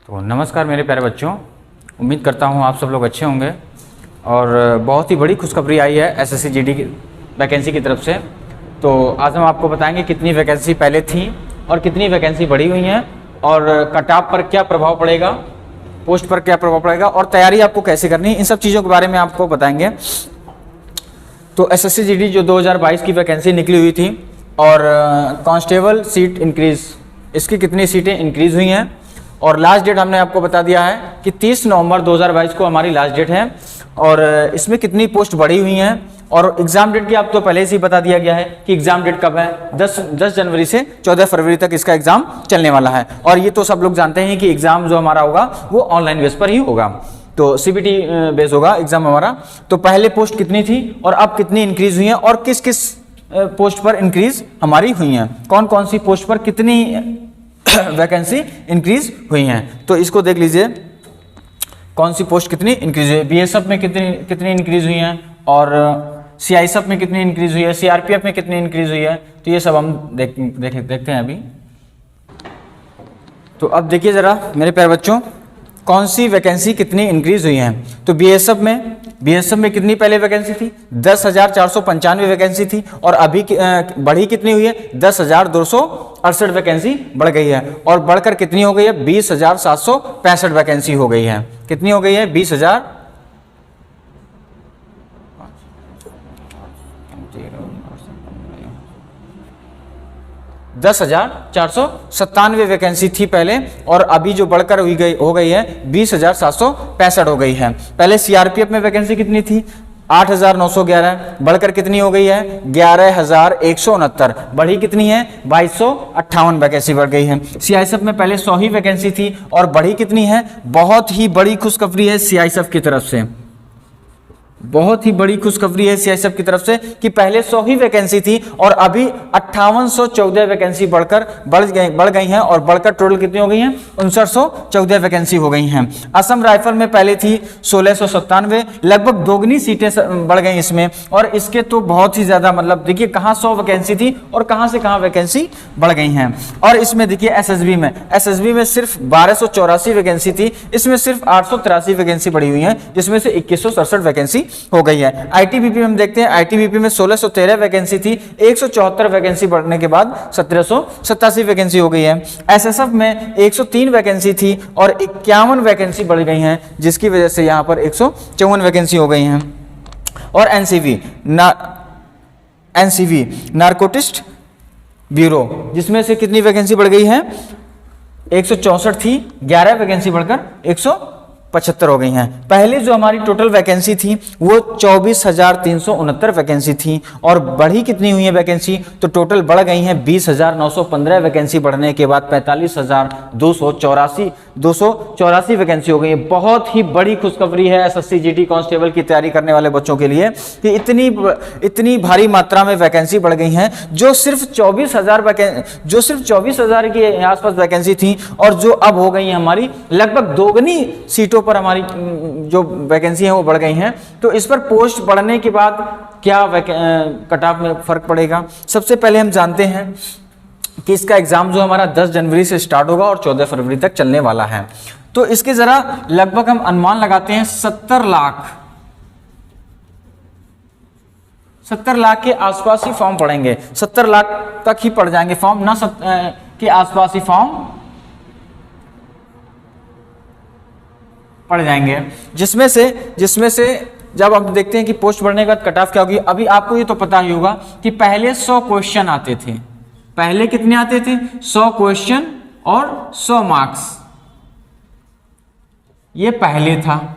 तो नमस्कार मेरे प्यारे बच्चों, उम्मीद करता हूँ आप सब लोग अच्छे होंगे। और बहुत ही बड़ी खुशखबरी आई है एसएससी जीडी की वैकेंसी की तरफ से। तो आज हम आपको बताएंगे कितनी वैकेंसी पहले थी और कितनी वैकेंसी बढ़ी हुई हैं और कट ऑफ पर क्या प्रभाव पड़ेगा, पोस्ट पर क्या प्रभाव पड़ेगा और तैयारी आपको कैसे करनी है, इन सब चीज़ों के बारे में आपको बताएंगे। तो एसएससी जीडी जो 2022 की वैकेंसी निकली हुई थी और कांस्टेबल सीट इंक्रीज, इसकी कितनी सीटें इंक्रीज हुई हैं और लास्ट डेट हमने आपको बता दिया है कि 30 नवंबर 2022 को हमारी लास्ट डेट है। और इसमें कितनी पोस्ट बढ़ी हुई हैं और एग्जाम डेट की आपको पहले से ही बता दिया गया है कि एग्जाम डेट कब है, 10 जनवरी से 14 फरवरी तक इसका एग्जाम चलने वाला है। और ये तो सब लोग जानते हैं कि एग्जाम जो हमारा होगा वो ऑनलाइन बेस पर ही होगा, तो सीबीटी बेस होगा एग्जाम हमारा। तो पहले पोस्ट कितनी थी और अब कितनी इंक्रीज हुई है और किस किस पोस्ट पर इंक्रीज हमारी हुई हैं, कौन कौन सी पोस्ट पर कितनी वैकेंसी इंक्रीज हुई हैं। तो इसको देख लीजिए, कौन सी पोस्ट कितनी इंक्रीज हुई है। बीएसएफ में कितनी इंक्रीज हुई हैं और सीआईएसएफ में कितनी इंक्रीज हुई है, सीआरपीएफ में कितनी इंक्रीज हुई है। तो ये सब हम देखते हैं अभी। तो अब देखिए जरा मेरे प्यारे बच्चों, कौन सी वैकेंसी कितनी इंक्रीज हुई है। तो बीएसएफ में कितनी पहले वैकेंसी थी, 10,495 वैकेंसी थी और अभी बढ़ी कितनी हुई है, 10,268 वैकेंसी बढ़ गई है और बढ़कर कितनी हो गई है, 20,765 वैकेंसी हो गई है। कितनी हो गई है, 10,497 वैकेंसी थी पहले और अभी जो बढ़कर हो गई है 20,765 हो गई है। पहले सीआरपीएफ में वैकेंसी कितनी थी, 8,911, बढ़कर कितनी हो गई है, 11,169, बढ़ी कितनी है, 2,258 वैकेंसी बढ़ गई है। सीआईएसएफ में पहले 100 ही वैकेंसी थी और बढ़ी कितनी है, बहुत ही बड़ी खुशखबरी है सीआईएसएफ की तरफ से, बहुत ही बड़ी खुशखबरी है सीआईएसएफ की तरफ से कि पहले 100 ही वैकेंसी थी और अभी 5814 वैकेंसी बढ़ गई हैं और बढ़कर टोटल कितनी हो गई हैं, 5914 वैकेंसी हो गई हैं। असम राइफल में पहले थी 1697, लगभग दोगुनी सीटें बढ़ गई इसमें। और इसके तो बहुत ही ज्यादा, मतलब देखिए कहाँ 100 वैकेंसी थी और कहाँ से कहाँ वैकेंसी बढ़ गई हैं। और इसमें देखिए एसएसबी में सिर्फ 1284 वैकेंसी थी, इसमें सिर्फ 883 वैकेंसी बढ़ी हुई है, जिसमें से 2167 वैकेंसी हो गई है। आईटीबीपी में हम देखते हैं, आईटीबीपी में 1613 वैकेंसी थी, 174 वैकेंसी बढ़ने के बाद 1787 वैकेंसी हो गई है। एसएसएफ में 103 वैकेंसी थी और 51 वैकेंसी बढ़ गई हैं, जिसकी वजह से यहां पर 154 वैकेंसी हो गई हैं। और एनसीवी नारकोटिस्ट ब्यूरो, जिसमें से कितनी वैकेंसी बढ़ गई है, 164 थी, 11 वैकेंसी बढ़कर 175 हो गई हैं। पहले जो हमारी टोटल वैकेंसी थी वो 24,369 वैकेंसी थी और बढ़ी कितनी हुई है वैकेंसी, तो टोटल बढ़ गई हैं 20,915 वैकेंसी बढ़ने के बाद 45,284 वैकेंसी हो गई है। बहुत ही बड़ी खुशखबरी है एसएससी जीडी कांस्टेबल की तैयारी करने वाले बच्चों के लिए कि इतनी भारी मात्रा में वैकेंसी बढ़ गई हैं। जो सिर्फ 24,000 के आसपास वैकेंसी थी और जो अब हो गई है हमारी लगभग दोगुनी सीटों पर हमारी जो वैकेंसी है वो बढ़ गई हैं। तो इस पर पोस्ट बढ़ने के बाद क्या कट ऑफ में फर्क पड़ेगा। सबसे पहले हम जानते हैं कि इसका एग्जाम जो हमारा 10 जनवरी से स्टार्ट होगा और 14 फरवरी तक चलने वाला है। तो इसके जरा लगभग हम अनुमान लगाते हैं 70 लाख के आसपास ही फॉर्म पड़ेंगे, 70 लाख तक ही पड़ जाएंगे फॉर्म, ना के आसपास ही फॉर्म पड़ जाएंगे। जिसमें से जब हम देखते हैं कि पोस्ट बढ़ने का कट ऑफ क्या होगी। अभी आपको ये तो पता ही होगा कि पहले 100 क्वेश्चन आते थे, पहले कितने आते थे, 100 क्वेश्चन और 100 मार्क्स, ये पहले था।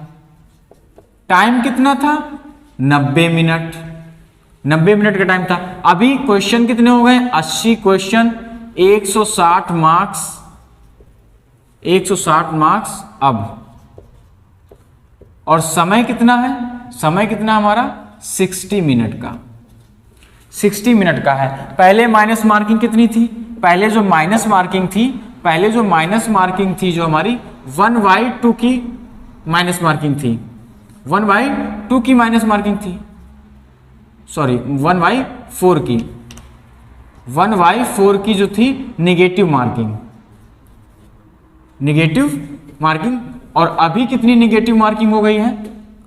टाइम कितना था, 90 मिनट का टाइम था। अभी क्वेश्चन कितने हो गए, 80 क्वेश्चन, 160 मार्क्स अब। और समय कितना है, हमारा 60 मिनट का है। पहले माइनस मार्किंग कितनी थी, पहले जो माइनस मार्किंग थी जो हमारी 1/2 की माइनस मार्किंग थी, 1/2 की माइनस मार्किंग थी, सॉरी 1/4 की, 1/4 की जो थी नेगेटिव मार्किंग, निगेटिव मार्किंग, और अभी कितनी निगेटिव मार्किंग हो गई है,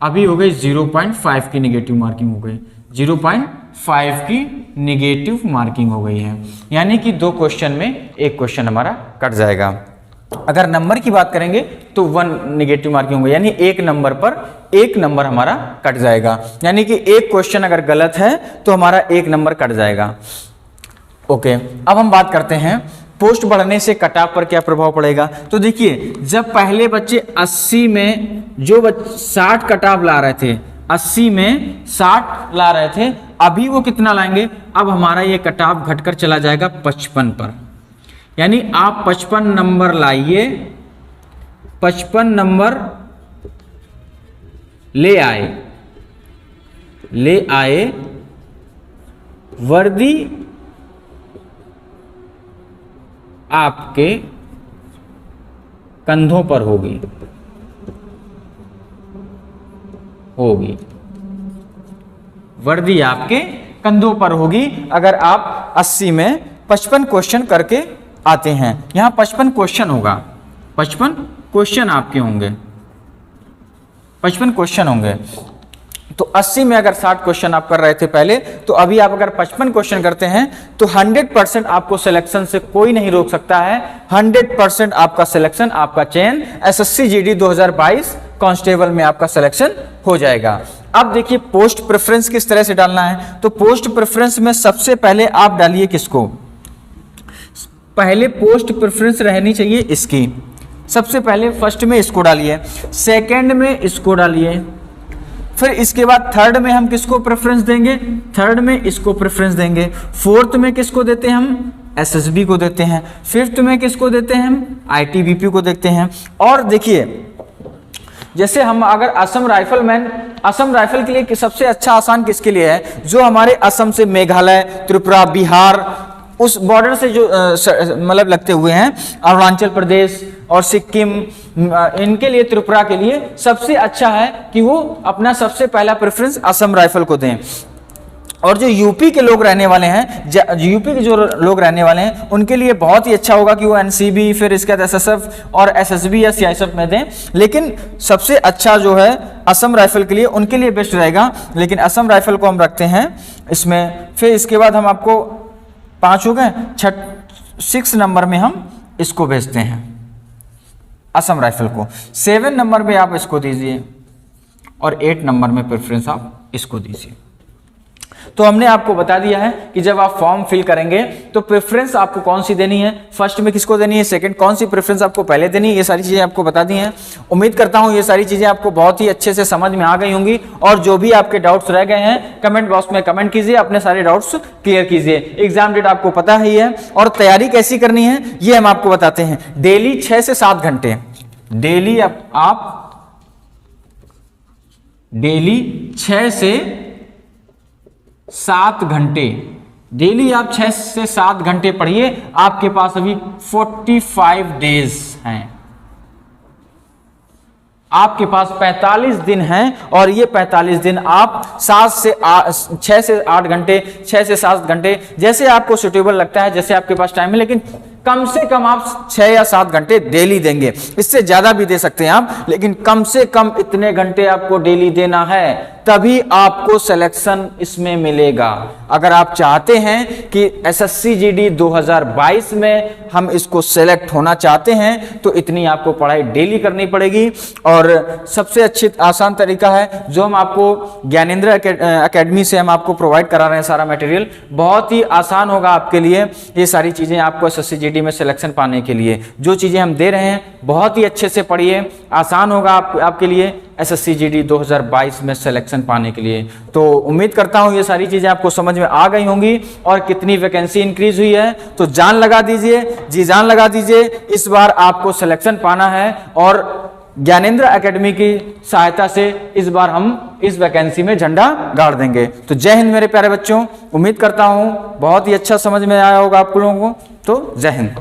अभी हो गई 0.5 की निगेटिव मार्किंग हो गई, 0.5 की निगेटिव मार्किंग हो गई है। यानी कि 2 क्वेश्चन में 1 क्वेश्चन हमारा कट जाएगा। अगर नंबर की बात करेंगे तो 1 निगेटिव मार्किंग होगी, यानी 1 नंबर पर 1 नंबर हमारा कट जाएगा। यानी कि 1 क्वेश्चन अगर गलत है तो हमारा 1 नंबर कट जाएगा। ओके, अब हम बात करते हैं पोस्ट बढ़ने से कट ऑफ पर क्या प्रभाव पड़ेगा। तो देखिए, जब पहले बच्चे 80 में जो 60 कट ऑफ ला रहे थे, 80 में 60 ला रहे थे, अभी वो कितना लाएंगे, अब हमारा ये कट ऑफ घटकर चला जाएगा 55 पर। यानी आप 55 नंबर लाइए, 55 नंबर ले आए, वर्दी आपके कंधों पर होगी, वर्दी आपके कंधों पर होगी अगर आप 80 में 55 क्वेश्चन करके आते हैं। यहां 55 क्वेश्चन होगा, 55 क्वेश्चन आपके होंगे, 55 क्वेश्चन होंगे। तो 80 में अगर 60 क्वेश्चन आप कर रहे थे पहले, तो अभी आप अगर 55 क्वेश्चन करते हैं तो 100% आपको सिलेक्शन से कोई नहीं रोक सकता है। 100% आपका सिलेक्शन, आपका चयन एसएससी जीडी 2022 कांस्टेबल में आपका सिलेक्शन हो जाएगा। अब देखिए पोस्ट प्रेफरेंस किस तरह से डालना है। तो पोस्ट प्रेफरेंस में सबसे पहले आप डालिए किसको, पहले पोस्ट प्रेफरेंस रहनी चाहिए इसकी, सबसे पहले फर्स्ट में इसको डालिए, सेकंड में इसको डालिए, फिर इसके बाद थर्ड में हम किसको प्रेफरेंस देंगे, थर्ड में इसको प्रेफरेंस देंगे, फोर्थ में किसको देते हैं हम, एसएसबी को देते हैं, फिफ्थ में किसको देते हैं हम, आईटीबीपी को देखते हैं। और देखिए जैसे हम अगर असम राइफलमैन, असम राइफल के लिए सबसे अच्छा आसान किसके लिए है, जो हमारे असम से मेघालय, त्रिपुरा, बिहार उस बॉर्डर से जो मतलब लगते हुए हैं, अरुणाचल प्रदेश और सिक्किम, इनके लिए, त्रिपुरा के लिए सबसे अच्छा है कि वो अपना सबसे पहला प्रेफरेंस असम राइफल को दें। और जो यूपी के लोग रहने वाले हैं, यूपी के जो लोग रहने वाले हैं, उनके लिए बहुत ही अच्छा होगा कि वो एनसीबी, फिर इसके बाद एसएसएफ और एसएसबी या सीआईएसएफ में दें। लेकिन सबसे अच्छा जो है असम राइफल के लिए, उनके लिए बेस्ट रहेगा। लेकिन असम राइफल को हम रखते हैं इसमें। फिर इसके बाद हम आपको 5 हो गए, 6 नंबर में हम इसको भेजते हैं असम राइफल को, 7 नंबर में आप इसको दीजिए और 8 नंबर में प्रेफरेंस आप इसको दीजिए। तो हमने आपको बता दिया है कि जब आप फॉर्म फिल करेंगे तो प्रेफरेंस आपको कौन सी देनी है, फर्स्ट में किसको देनी है, सेकंड कौन सी प्रेफरेंस आपको पहले देनी है, ये सारी चीजें आपको बता दी हैं। उम्मीद करता हूं ये सारी चीजें आपको बहुत ही अच्छे से समझ में आ गई होंगी। और जो भी आपके डाउट्स रह गए हैं कमेंट बॉक्स में कमेंट कीजिए, अपने सारे डाउट्स क्लियर कीजिए। एग्जाम डेट आपको पता ही है और तैयारी कैसी करनी है ये हम आपको बताते हैं। डेली 6 से 7 घंटे, डेली आप डेली 6 से 7 घंटे, डेली आप 6 से 7 घंटे पढ़िए। आपके पास अभी 45 डेज हैं, आपके पास 45 दिन हैं और ये 45 दिन आप 6 से 8 घंटे, 6 से 7 घंटे जैसे आपको सुटेबल लगता है, जैसे आपके पास टाइम है, लेकिन कम से कम आप 6 या 7 घंटे डेली देंगे। इससे ज्यादा भी दे सकते हैं आप, लेकिन कम से कम इतने घंटे आपको डेली देना है, तभी आपको सिलेक्शन इसमें मिलेगा। अगर आप चाहते हैं कि एसएससी जीडी 2022 में हम इसको सेलेक्ट होना चाहते हैं तो इतनी आपको पढ़ाई डेली करनी पड़ेगी। और सबसे अच्छी आसान तरीका है जो हम आपको ज्ञानेंद्र एकेडमी से हम आपको प्रोवाइड करा रहे हैं, सारा मटेरियल बहुत ही आसान होगा आपके लिए। ये सारी चीजें आपको एसएससी जीडी में सिलेक्शन पाने के लिए जो चीजें हम दे रहे हैं बहुत ही अच्छे से पढ़िए, आसान होगा आपके लिए एसएससी जीडी 2022 में सिलेक्शन पाने के लिए। तो उम्मीद करता हूं ये सारी चीजें आपको समझ में आ गई होंगी। और कितनी वैकेंसी इंक्रीज हुई है तो जान लगा दीजिए, जी जान लगा दीजिए। इस बार आपको सिलेक्शन पाना है और ज्ञानेंद्र एकेडमी की सहायता से इस बार हम इस वैकेंसी में झंडा गाड़ देंगे। तो जय हिंद मेरे प्यारे बच्चों, उम्मीद करता हूं बहुत ही अच्छा समझ में आया होगा आप लोगों को। तो जय हिंद।